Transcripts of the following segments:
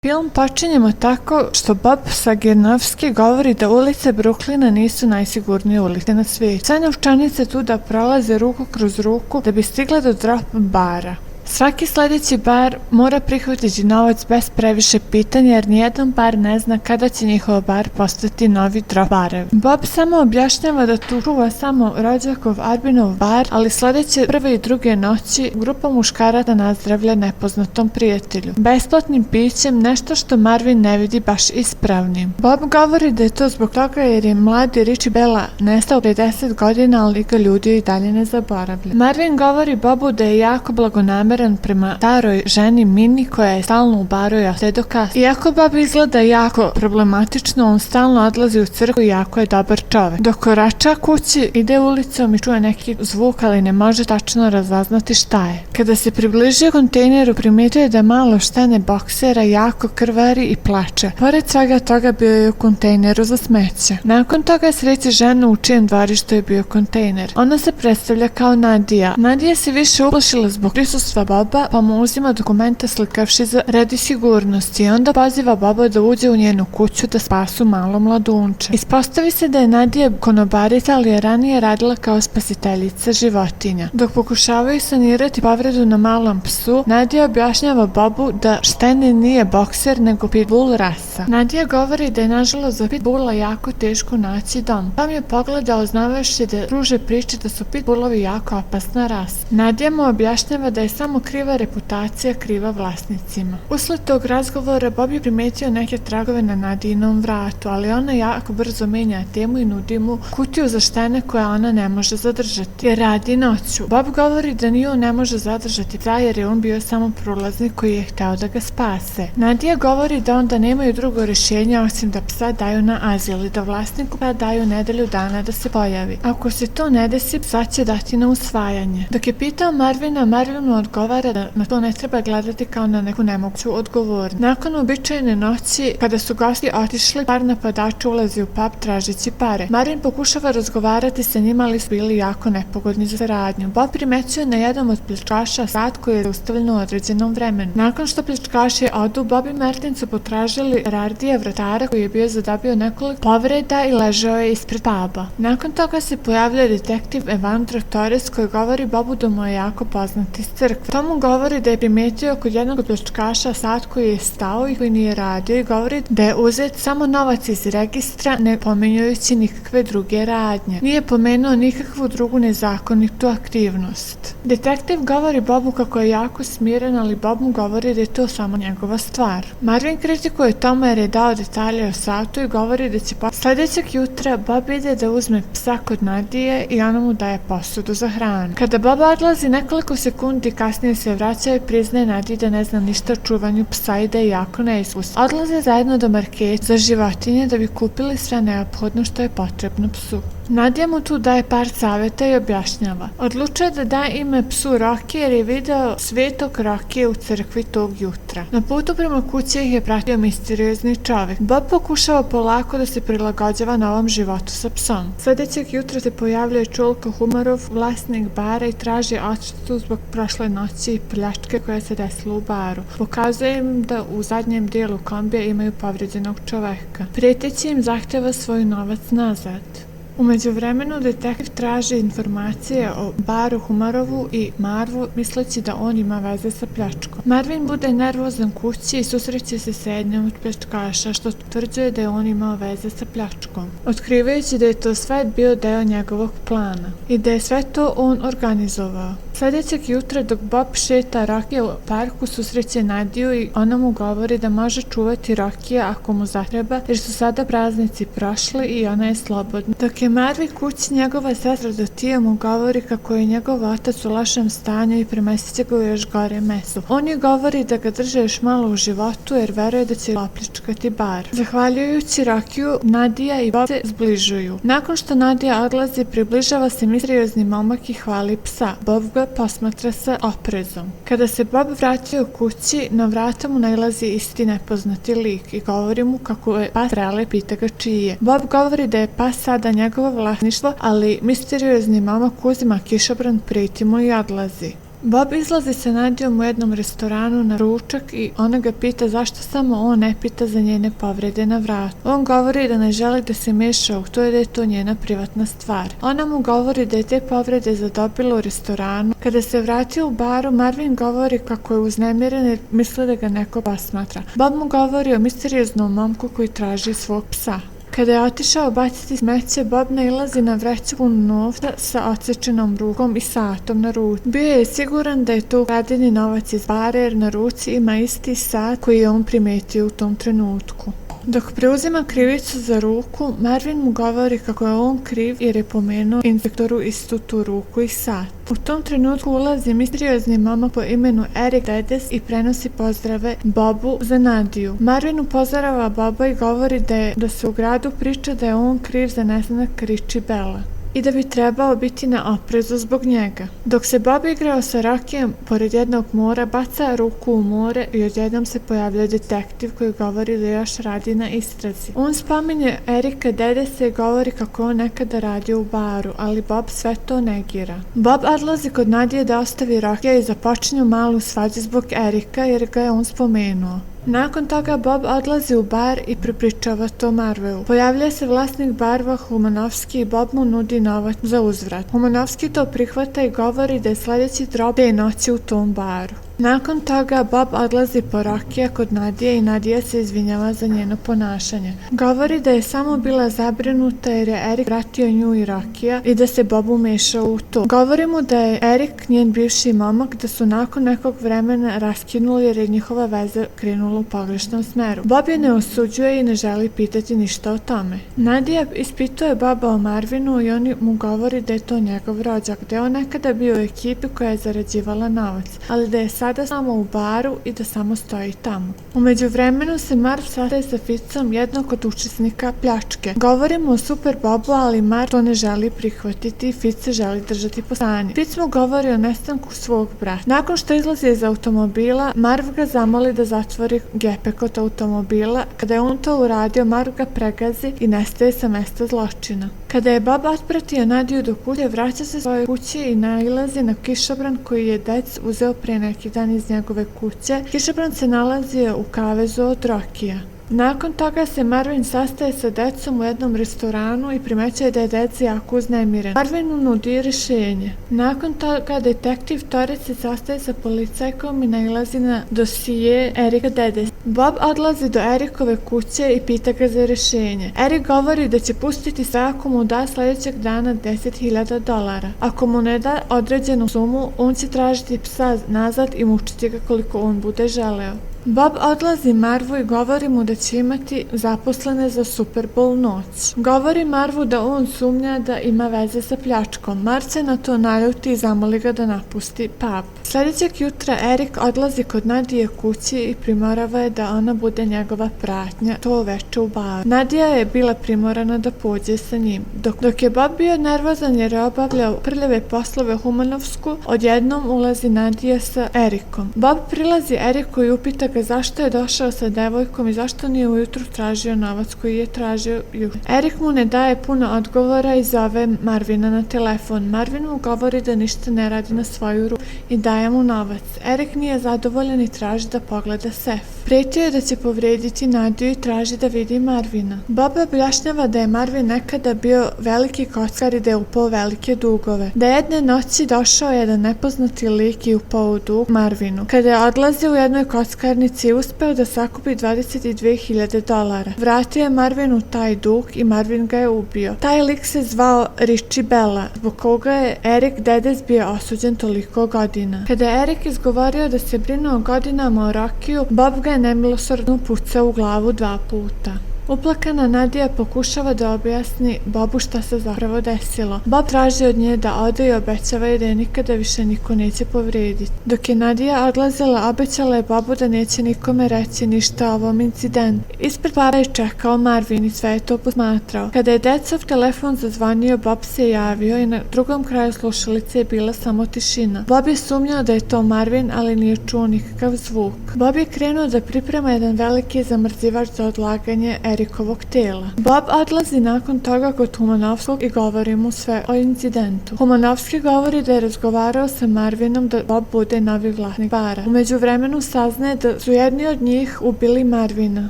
Film počinjemo tako što Bob Sagetowski govori da ulice Brooklyna nisu najsigurnije ulice na svijetu. Sve novčanice tuda prolaze ruku kroz ruku da bi stigle do drop bara. Svaki sljedeći bar mora prihvatiti novac bez previše pitanja jer nijedan bar ne zna kada će njihov bar postati novi drop barev. Bob samo objašnjava da tu čuva samo rođakov Arbinov bar, ali sljedeće prve i druge noći grupa muškaraca nazdravlja nepoznatom prijatelju. Besplatnim pićem, nešto što Marvin ne vidi baš ispravnim. Bob govori da je to zbog toga jer je mladi Richie Bella nestao 50 godina, ali ga ljudi i dalje ne zaboravlja. Marvin govori Bobu da je jako blagonameran prema staroj ženi Minnie koja je stalno u baru sve do kasno. Iako Bob izgleda jako problematično, on stalno odlazi u crkvu i jako je dobar čovek. Dok korača kući, ide ulicom i čuje neki zvuk, ali ne može tačno razaznati šta je. Kada se približio kontejneru, primijetio je da malo štene boksera jako krvari i plače. Pored svega toga bio je u kontejneru za smeće. Nakon toga sreće ženu u čijem dvorištu je bio kontejner. Ona se predstavlja kao Nadija. Nadija se više uplašila zbog prisustva Boba, pa mu uzima dokumenta slikavši za radi sigurnosti i onda poziva Boba da uđe u njenu kuću da spasu malo mladunče. Ispostavi se da je Nadija konobarica, ali je ranije radila kao spasiteljica životinja. Dok pokušavaju sanirati povredu na malom psu, Nadija objašnjava Bobu da štene nije bokser nego pitbull rasa. Nadija govori da je nažalost za pitbulla jako teško naći dom. Tom je pogledao znavajući da kruže priče da su pitbullovi jako opasna rasa. Nadija mu objašnjava da je samo kriva reputacija kriva vlasnicima. Usled tog razgovora Bob je primetio neke tragove na Nadijinom vratu, ali ona jako brzo menja temu i nudi mu kutiju za štene koje ona ne može zadržati jer radi noću. Bob govori da ni on ne može zadržati psa jer je on bio samo prolaznik koji je hteo da ga spase. Nadija govori da onda nemaju drugo rješenje osim da psa daju na azil i da vlasniku psa daju nedelju dana da se pojavi. Ako se to ne desi, psa će dati na usvajanje. Dok je pitao Marvina, Marvin mu odgovara da na to ne treba gledati kao na neku nemoguću odgovornost. Nakon uobičajene noći, kada su gosti otišli, par napadača ulazi u pub tražeći pare. Marvin pokušava razgovarati sa njima, ali su bili jako nepogodni za saradnju. Bob primećuje na jednom od pljačkaša sat koji je zaustavljen u određenom vremenu. Nakon što pljačkaši odu, Bob i Martin su potražili Rardija, vratara koji je bio zadobio nekoliko povreda i ležao je ispred puba. Nakon toga se pojavlja detektiv Evandro Torres koji govori Bobu da mu je jako poznat iz crkve. Tomu govori da je primetio kod jednog pljačkaša sat koji je stao i koji nije radio i govori da je uzet samo novac iz registra ne pominjujući nikakve druge radnje. Nije pomenuo nikakvu drugu nezakonitu aktivnost. Detektiv govori Bobu kako je jako smiren, ali Bob mu govori da je to samo njegova stvar. Marvin kritikuje Toma jer je dao detalje o satu i govori da će sljedećeg jutra Bob ide da uzme psa kod Nadije i ona mu daje posudu za hranu. Kada Bob odlazi, nekoliko sekundi kasnije se vraća i priznaje Nadiji da ne zna ništa o čuvanju psa i da je jako neiskusan. Odlaze zajedno do marketa za životinje da bi kupili sve neophodno što je potrebno psu. Nadija mu tu daje par savjeta i objašnjava. Odlučuje da da ime psu Rocky jer je video svetog Rocky u crkvi tog jutra. Na putu prema kući ih je pratio misteriozni čovjek. Bob pokušava polako da se prilagođava novom životu sa psom. Sljedećeg jutra se pojavljuje Čulko Humarov, vlasnik bara i traži odštetu zbog prošle noći i pljačke koja se desila u baru. Pokazuje im da u zadnjem dijelu kombija imaju povrijeđenog čoveka. Prijeteći im zahtjeva svoj novac nazad. U međuvremenu detektiv traži informacije o baru Humarovu i Marvu misleći da on ima veze sa pljačkom. Marvin bude nervozan kući i susreće se s jednim od pljačkaša što utvrđuje da je on imao veze sa pljačkom, otkrivajući da je to sve bio deo njegovog plana i da je sve to on organizovao. Sljedećeg jutra dok Bob šeta Rocky u parku susreće Nadiju i ona mu govori da može čuvati Rockija ako mu zatreba jer su sada praznici prošli i ona je slobodna. Dok je Marvi kući, njegova sestra Dotija mu govori kako je njegov otac u lošem stanju i premestit će ga u još gore meso. On je govori da ga drže još malo u životu jer veruje da će opljačkati bar. Zahvaljujući Rockiju, Nadija i Bob se zbližuju. Nakon što Nadija odlazi, približava se misteriozni momak i hvali psa. Bob ga posmatra sa oprezom. Kada se Bob vratio kući, na vrata mu nailazi isti nepoznati lik i govori mu kako je pas Rele, pita ga čiji je. Bob govori da je pas sada njegovo vlasništvo, ali misteriozni momak uzima kišobran, prijeti mu i odlazi. Bob izlazi sa Nadijom u jednom restoranu na ručak i ona ga pita zašto samo on ne pita za njene povrede na vratu. On govori da ne želi da se meša u to i da je to njena privatna stvar. Ona mu govori da je te povrede zadobila u restoranu. Kada se vratio u baru, Marvin govori kako je uznemiren jer misle da ga neko posmatra. Bob mu govori o misterioznom momku koji traži svog psa. Kada je otišao baciti smeće, Bob nailazi na vreću punu novca sa odsečenom rukom i satom na ruci. Bio je siguran da je to ukradeni novac iz bara jer na ruci ima isti sat koji je on primetio u tom trenutku. Dok preuzima krivicu za ruku, Marvin mu govori kako je on kriv jer je pomenuo inspektoru istu tu ruku i sat. U tom trenutku ulazi misteriozni momak po imenu Eric Dedes i prenosi pozdrave Bobu za Nadiju. Marvin upozorava Boba i govori da se u gradu priča da je on kriv za nestanak Richie Bella i da bi trebao biti na oprezu zbog njega. Dok se Bob igrao sa Rockyjem pored jednog mora, baca ruku u more i odjednom se pojavlja detektiv koji govori da još radi na istrazi. On spominje Erika Dedesa i govori kako on nekada radio u baru, ali Bob sve to negira. Bob odlazi kod Nadije da ostavi Rockyja i započinju malu svađu zbog Erika jer ga je on spomenuo. Nakon toga Bob odlazi u bar i prepričava to Marvelu. Pojavlja se vlasnik barva Humanovski i Bob mu nudi novac za uzvrat. Humanovski to prihvata i govori da je sljedeći drop te noći u tom baru. Nakon toga Bob odlazi po Rockyja kod Nadije i Nadija se izvinjava za njeno ponašanje. Govori da je samo bila zabrinuta jer je Erik vratio nju i Rockyja i da se Bob umešao u to. Govori mu da je Erik njen bivši momak, da su nakon nekog vremena raskinuli jer je njihova veza krenula u pogrešnom smeru. Bob je ne osuđuje i ne želi pitati ništa o tome. Nadija ispituje Boba o Marvinu i on mu govori da je to njegov rođak, da je on nekada bio u ekipi koja je zarađivala novac, ali da je sada samo u baru i da samo stoji tamo. U međuvremenu se Marv sastaje sa Fitzom, jednog od učesnika pljačke. Govori mu o Super Bobu, ali Marv to ne želi prihvatiti i Fitz se želi držati po strani. Fitz mu govori o nestanku svog brata. Nakon što izlazi iz automobila, Marv ga zamoli da zatvori gepek od automobila. Kada je on to uradio, Marv ga pregazi i nestaje sa mesta zločina. Kada je Bob otpratio Nadiju do kuće, vraća se svojoj kući i nailazi na kišobran koji je Dec uzeo pre neki dan iz njegove kuće. Kišobran se nalazio u kavezu od Rockyja. Nakon toga se Marvin sastaje sa decom u jednom restoranu i primećuje da je dec jako uznemiren. Marvinu nudi rješenje. Nakon toga detektiv Torec se sastaje sa policajkom i nailazi na dosije Erika Dedesa. Bob odlazi do Erikove kuće i pita ga za rješenje. Erik govori da će pustiti sve ako mu da sljedećeg dana $10,000. Ako mu ne da određenu sumu, on će tražiti psa nazad i mučiti ga koliko on bude želeo. Bob odlazi Marvu i govori mu da će imati zaposlene za Super Bowl noć. Govori Marvu da on sumnja da ima veze sa pljačkom. Marv se na to naljuti i zamoli ga da napusti pub. Sljedećeg jutra Erik odlazi kod Nadije kući i primorava je da ona bude njegova pratnja to veče u baru. Nadija je bila primorana da pođe sa njim. Dok je Bob bio nervozan jer je obavljao prljave poslove Humanovsku, odjednom ulazi Nadija sa Erikom. Bob prilazi Eriku i upita ga zašto je došao sa devojkom i zašto nije ujutru tražio novac koji je tražio jutro. Erik mu ne daje puno odgovora i zove Marvina na telefon. Marvin mu govori da ništa ne radi na svoju ruku i daje mu novac. Erik nije zadovoljan i traži da pogleda sef. Pretio je da će povrediti Nadiju i traži da vidi Marvina. Bob objašnjava da je Marvin nekada bio veliki kockar i da je upao velike dugove. Da je jedne noći došao jedan nepoznati lik i upao u dug Marvinu. Kada je odlazio u jednoj kockarnici i uspeo da sakupi $22,000. Vratio je Marvinu taj dug i Marvin ga je ubio. Taj lik se zvao Richie Bella, zbog koga je Erik Dedes bio osuđen toliko godina. Kada je Erik izgovorio da se brinuo godinama o Rockyju, Bob ga je nemilosrdno pucao u glavu 2 puta. Uplakana Nadija pokušava da objasni Bobu šta se zapravo desilo. Bob traži od nje da ode i obećava je da je nikada više niko neće povrediti. Dok je Nadija odlazila, obećala je Bobu da neće nikome reći ništa o ovom incidentu. Ispred puba je čekao Marvin i sve je to posmatrao. Kada je decov telefon zazvonio, Bob se javio i na drugom kraju slušalice je bila samo tišina. Bob je sumnjao da je to Marvin, ali nije čuo nikakav zvuk. Bob je krenuo da priprema jedan veliki zamrzivač za odlaganje Erikovog tela. Bob odlazi nakon toga kod Humanovskog i govori mu sve o incidentu. Humanovski govori da je razgovarao sa Marvinom da Bob bude novi vlasnik bara. U međuvremenu saznaje da su jedni od njih ubili Marvina.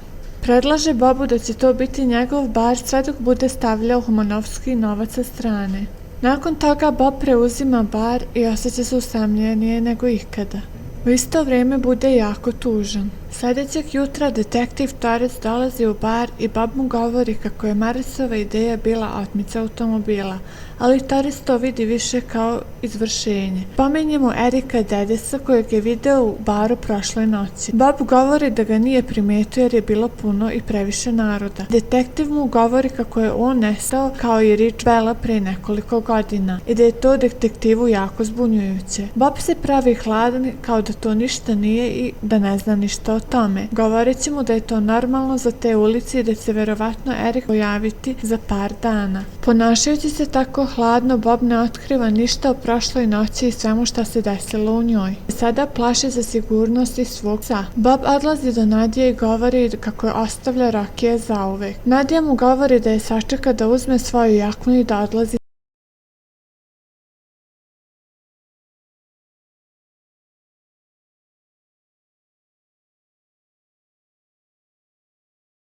Predlaže Bobu da će to biti njegov bar sve dok bude stavljao Humanovski novac sa strane. Nakon toga Bob preuzima bar i osjeća se usamljenije nego ikada. U isto vrijeme bude jako tužan. Sljedećeg jutra detektiv Torres dolazi u bar i Bob mu govori kako je Marisova ideja bila otmica automobila, ali Torres to vidi više kao izvršenje. Pominje mu Erika Dedesa kojeg je video u baru prošle noći. Bob govori da ga nije primetio jer je bilo puno i previše naroda. Detektiv mu govori kako je on nestao kao i Rich Bella pre nekoliko godina i da je to detektivu jako zbunjujuće. Bob se pravi hladan kao da to ništa nije i da ne zna ništa o tome, govoreći mu da je to normalno za te ulici i da će verovatno Erik pojaviti za par dana. Ponašajući se tako hladno, Bob ne otkriva ništa o prošloj noći i svemu šta se desilo u njoj. Sada plaše za sigurnost i svog psa. Bob odlazi do Nadije i govori kako je ostavlja Rokije zauvek. Nadija mu govori da je sačeka da uzme svoju jaknu i da odlazi